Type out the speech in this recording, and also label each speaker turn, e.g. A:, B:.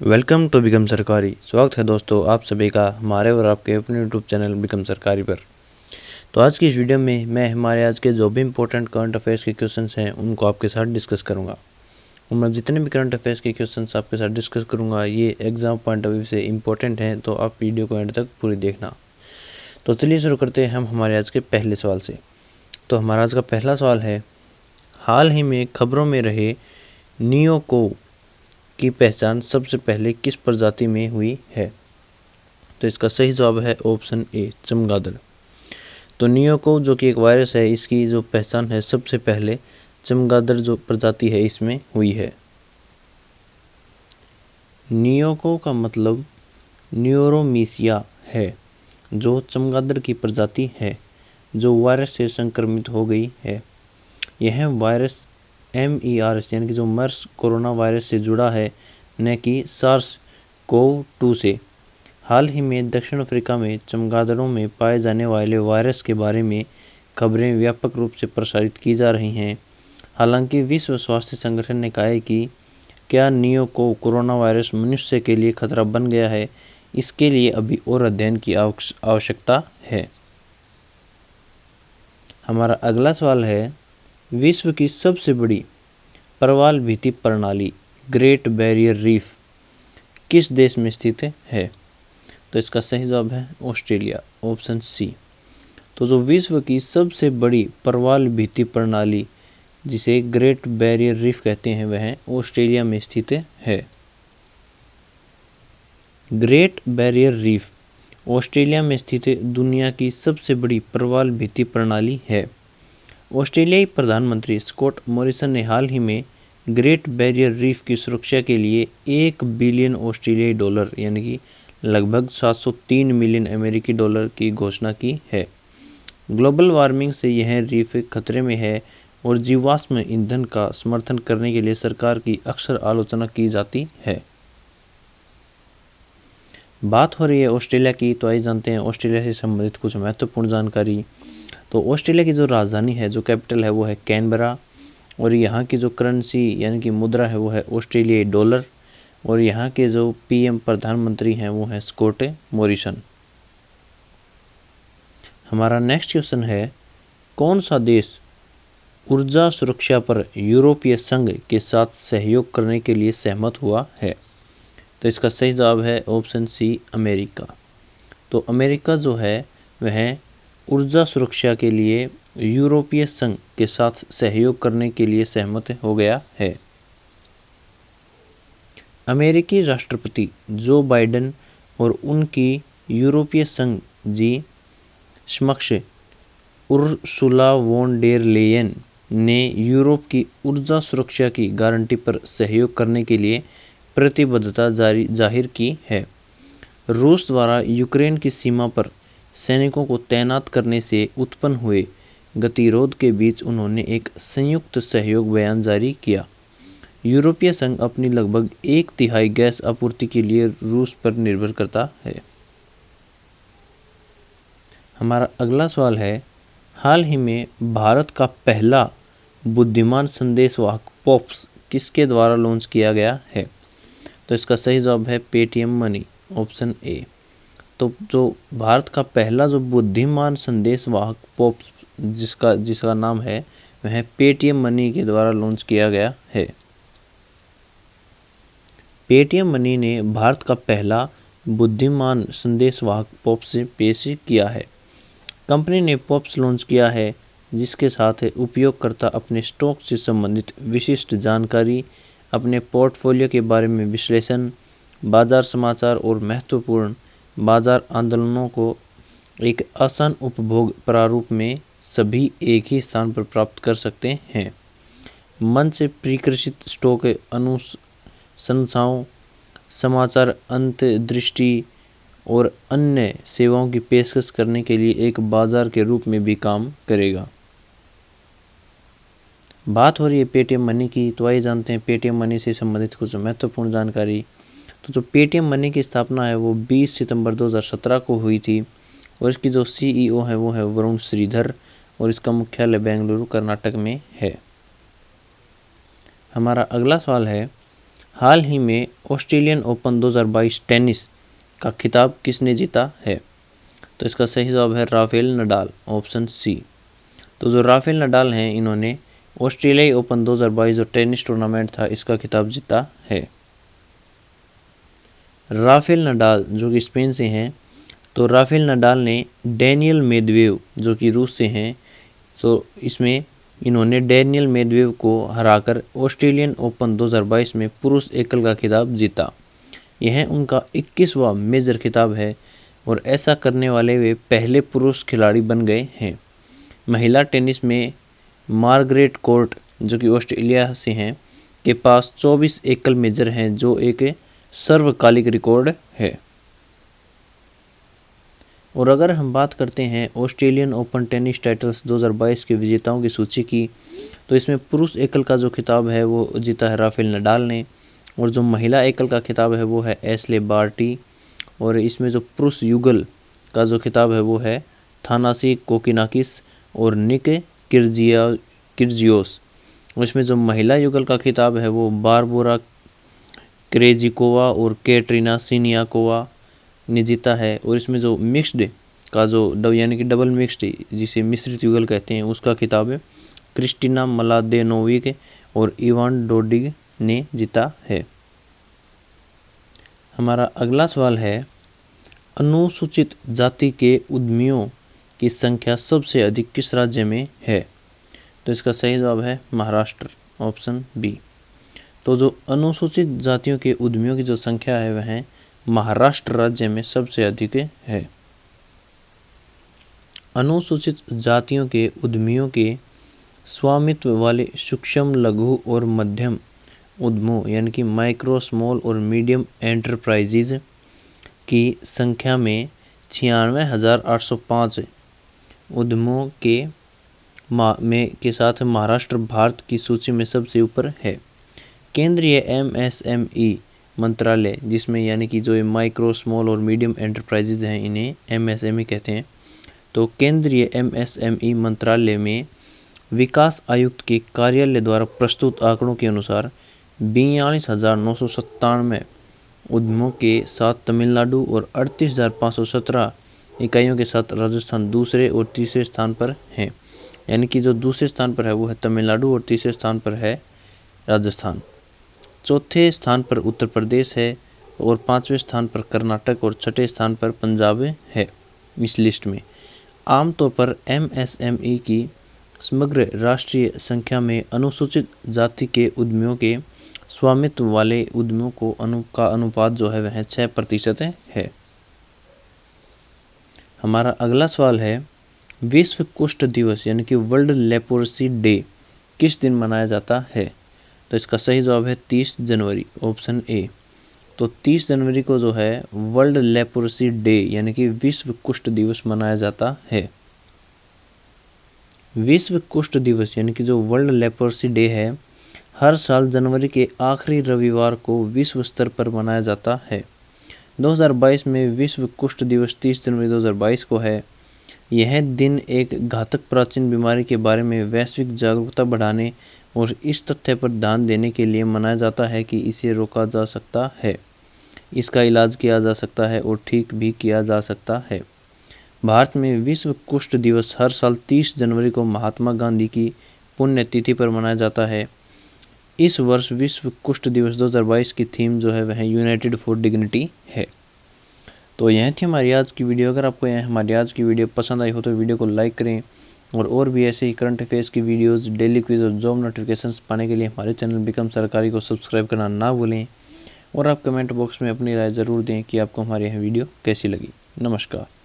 A: Welcome to become सरकारी। स्वागत है दोस्तों आप सभी का हमारे और आपके अपने यूट्यूब चैनल बिकम सरकारी पर। तो आज की इस वीडियो में मैं हमारे आज के जो भी इंपॉर्टेंट करंट अफेयर्स के क्वेश्चंस हैं उनको आपके साथ डिस्कस करूंगा। और मैं जितने भी करंट अफेयर्स के क्वेश्चंस आपके साथ डिस्कस करूंगा ये एग्जाम पॉइंट ऑफ व्यू से इंपॉर्टेंट हैं, तो आप वीडियो को एंड तक पूरी देखना। तो चलिए शुरू करते हैं हम हमारे आज के पहले सवाल से। तो हमारा आज का पहला सवाल है, हाल ही में खबरों में रहे नियोको की पहचान सबसे पहले किस प्रजाति में हुई है? तो इसका सही जवाब है ऑप्शन ए, चमगादड़। तो नियोको जो कि एक वायरस है, इसकी जो पहचान है सबसे पहले चमगादड़ जो प्रजाति है इसमें हुई है। नियोको का मतलब न्यूरोमीसिया है, जो चमगादड़ की प्रजाति है जो वायरस से संक्रमित हो गई है। यह वायरस MERS यानी कि जो मर्स कोरोना वायरस से जुड़ा है, न कि SARS-CoV-2 से। हाल ही में दक्षिण अफ्रीका में चमगादड़ों में पाए जाने वाले वायरस के बारे में खबरें व्यापक रूप से प्रसारित की जा रही हैं। हालांकि विश्व स्वास्थ्य संगठन ने कहा है कि क्या नियोको कोरोना वायरस मनुष्य के लिए खतरा बन गया है, इसके लिए अभी और अध्ययन की आवश्यकता है। हमारा अगला सवाल है, विश्व की सबसे बड़ी प्रवाल भित्ति प्रणाली ग्रेट बैरियर रीफ किस देश में स्थित है? तो इसका सही जवाब है ऑस्ट्रेलिया, ऑप्शन सी। तो जो विश्व की सबसे बड़ी प्रवाल भित्ति प्रणाली जिसे ग्रेट बैरियर रीफ कहते हैं वह ऑस्ट्रेलिया में स्थित है। ग्रेट बैरियर रीफ ऑस्ट्रेलिया में स्थित दुनिया की सबसे बड़ी प्रवाल भित्ति प्रणाली है। ऑस्ट्रेलियाई प्रधानमंत्री स्कॉट मॉरिसन ने हाल ही में ग्रेट बैरियर रीफ की सुरक्षा के लिए 1 बिलियन ऑस्ट्रेलियाई डॉलर यानी कि लगभग 703 मिलियन अमेरिकी डॉलर की घोषणा की है। ग्लोबल वार्मिंग से यह रीफ खतरे में है और जीवाश्म ईंधन का समर्थन करने के लिए सरकार की अक्सर आलोचना की जाती है। बात हो रही है ऑस्ट्रेलिया की, तो आइए जानते हैं ऑस्ट्रेलिया से संबंधित कुछ महत्वपूर्ण जानकारी। तो ऑस्ट्रेलिया की जो राजधानी है, जो कैपिटल है वो है कैनबरा, और यहाँ की जो करेंसी यानी कि मुद्रा है वो है ऑस्ट्रेलियाई डॉलर, और यहाँ के जो PM प्रधानमंत्री हैं वो है स्कॉट मॉरिसन। हमारा नेक्स्ट क्वेश्चन है, कौन सा देश ऊर्जा सुरक्षा पर यूरोपीय संघ के साथ सहयोग करने के लिए सहमत हुआ है? तो इसका सही जवाब है ऑप्शन सी, अमेरिका। तो अमेरिका जो है वह ऊर्जा सुरक्षा के लिए यूरोपीय संघ के साथ सहयोग करने के लिए सहमत हो गया है। अमेरिकी राष्ट्रपति जो बाइडेन और उनकी यूरोपीय संघ जी समक्ष उर्सुला वॉन डेर लेयन ने यूरोप की ऊर्जा सुरक्षा की गारंटी पर सहयोग करने के लिए प्रतिबद्धता जाहिर की है। रूस द्वारा यूक्रेन की सीमा पर सैनिकों को तैनात करने से उत्पन्न हुए गतिरोध के बीच उन्होंने एक संयुक्त सहयोग बयान जारी किया। यूरोपीय संघ अपनी लगभग 1/3 गैस आपूर्ति के लिए रूस पर निर्भर करता है। हमारा अगला सवाल है, हाल ही में भारत का पहला बुद्धिमान संदेशवाहक पॉप्स किसके द्वारा लॉन्च किया गया है? तो इसका सही जवाब है पेटीएम मनी, ऑप्शन ए। तो जो भारत का पहला जो बुद्धिमान संदेशवाहक पॉप्स जिसका नाम है वह पेटीएम मनी के द्वारा लॉन्च किया गया है। पेटीएम मनी ने भारत का पहला बुद्धिमान संदेशवाहक पॉप्स पेश किया है। कंपनी ने पॉप्स लॉन्च किया है जिसके साथ उपयोगकर्ता अपने स्टॉक से संबंधित विशिष्ट जानकारी, अपने पोर्टफोलियो के बारे में विश्लेषण, बाजार समाचार और महत्वपूर्ण बाजार आंदोलनों को एक आसान उपभोग प्रारूप में सभी एक ही स्थान पर प्राप्त कर सकते हैं। मंच से प्रीकृषित स्टॉक अनुशंसाओं, समाचार अंतर्दृष्टि और अन्य सेवाओं की पेशकश करने के लिए एक बाजार के रूप में भी काम करेगा। बात हो रही है पेटीएम मनी की, तो आइए जानते हैं पेटीएम मनी से संबंधित कुछ महत्वपूर्ण जानकारी। तो जो पेटीएम मनी की स्थापना है वो 20 सितंबर 2017 को हुई थी, और इसकी जो CEO है वो है वरुण श्रीधर, और इसका मुख्यालय बेंगलुरु कर्नाटक में है। हमारा अगला सवाल है, हाल ही में ऑस्ट्रेलियन ओपन 2022 टेनिस का खिताब किसने जीता है? तो इसका सही जवाब है राफेल नडाल, ऑप्शन सी। तो जो राफेल नडाल हैं, इन्होंने ऑस्ट्रेलियाई ओपन 2022 जो टेनिस टूर्नामेंट था, इसका खिताब जीता है। राफेल नडाल जो कि स्पेन से हैं, तो राफेल नडाल ने डेनियल मेदवेव जो कि रूस से हैं, तो इसमें इन्होंने डेनियल मेदवेव को हराकर ऑस्ट्रेलियन ओपन 2022 में पुरुष एकल का खिताब जीता। यह उनका 21वां मेजर खिताब है और ऐसा करने वाले वे पहले पुरुष खिलाड़ी बन गए हैं। महिला टेनिस में मार्गरेट कोर्ट जो कि ऑस्ट्रेलिया से हैं के पास 24 एकल मेजर हैं, जो एक सर्वकालिक रिकॉर्ड है। और अगर हम बात करते हैं ऑस्ट्रेलियन ओपन टेनिस टाइटल्स 2022 के विजेताओं की सूची की, तो इसमें पुरुष एकल का जो खिताब है वो जीता है राफेल नडाल ने, और जो महिला एकल का खिताब है वो है एशले बार्टी, और इसमें जो पुरुष युगल का जो खिताब है वो है थानासी कोकिनाकिस और निक किर्जियोस। और इसमें जो महिला युगल का खिताब है वो बारबोरा क्रेजिकोवा और कैटरीना सिनियाकोवा ने जीता है। और इसमें जो मिक्स्ड का जो यानी कि डबल मिक्स्ड जिसे मिश्रित युगल कहते हैं, उसका खिताब है क्रिस्टिना मलादेनोविक और इवान डोडिग ने जीता है। हमारा अगला सवाल है, अनुसूचित जाति के उद्यमियों की संख्या सबसे अधिक किस राज्य में है? तो इसका सही जवाब है महाराष्ट्र, ऑप्शन बी। तो जो अनुसूचित जातियों के उद्यमियों की जो संख्या है वह महाराष्ट्र राज्य में सबसे अधिक है। अनुसूचित जातियों के उद्यमियों के स्वामित्व वाले सूक्ष्म, लघु और मध्यम उद्यमों यानी कि माइक्रो, स्मॉल और मीडियम एंटरप्राइजेज की संख्या में 96,805 उद्यमों के साथ महाराष्ट्र भारत की सूची में सबसे ऊपर है। केंद्रीय एमएसएमई मंत्रालय, जिसमें यानी कि जो ये माइक्रो, स्मॉल और मीडियम एंटरप्राइजेज हैं, इन्हें एमएसएमई कहते हैं। तो केंद्रीय एमएसएमई मंत्रालय में विकास आयुक्त के कार्यालय द्वारा प्रस्तुत आंकड़ों के अनुसार 42,997 उद्यमों के साथ तमिलनाडु और 38,517 इकाइयों के साथ राजस्थान दूसरे और तीसरे स्थान पर हैं। यानी कि जो दूसरे स्थान पर है वो है तमिलनाडु और तीसरे स्थान पर है राजस्थान। चौथे स्थान पर उत्तर प्रदेश है और पांचवें स्थान पर कर्नाटक और छठे स्थान पर पंजाब है इस लिस्ट में। आमतौर पर एमएसएमई की समग्र राष्ट्रीय संख्या में अनुसूचित जाति के उद्यमियों के स्वामित्व वाले उद्यमियों का अनुपात जो है वह 6% है। हमारा अगला सवाल है, विश्व कुष्ठ दिवस यानी कि वर्ल्ड लेप्रोसी डे किस दिन मनाया जाता है? तो इसका सही जवाब है 30 जनवरी, ऑप्शन ए। तो 30 जनवरी को जो है वर्ल्ड लेप्रोसी डे यानी कि विश्व कुष्ठ दिवस मनाया जाता है। विश्व कुष्ठ दिवस यानी कि जो वर्ल्ड लेप्रोसी डे है, हर साल जनवरी के आखिरी रविवार को विश्व स्तर पर मनाया जाता है। 2022 में विश्व कुष्ठ दिवस 30 जनवरी 2022 को है। यह दिन एक घातक प्राचीन बीमारी के बारे में वैश्विक जागरूकता बढ़ाने और इस तथ्य पर ध्यान देने के लिए मनाया जाता है कि इसे रोका जा सकता है, इसका इलाज किया जा सकता है और ठीक भी किया जा सकता है। भारत में विश्व कुष्ठ दिवस हर साल 30 जनवरी को महात्मा गांधी की पुण्यतिथि पर मनाया जाता है। इस वर्ष विश्व कुष्ठ दिवस 2022 की थीम जो है वह यूनाइटेड फॉर डिग्निटी है। तो यह थी हमारी आज की वीडियो। अगर आपको हमारी आज की वीडियो पसंद आई हो तो वीडियो को लाइक करें और भी ऐसे ही करंट अफेयर्स की वीडियोस, डेली क्विज और जॉब नोटिफिकेशंस पाने के लिए हमारे चैनल बिकम सरकारी को सब्सक्राइब करना ना भूलें। और आप कमेंट बॉक्स में अपनी राय ज़रूर दें कि आपको हमारी यह वीडियो कैसी लगी। नमस्कार।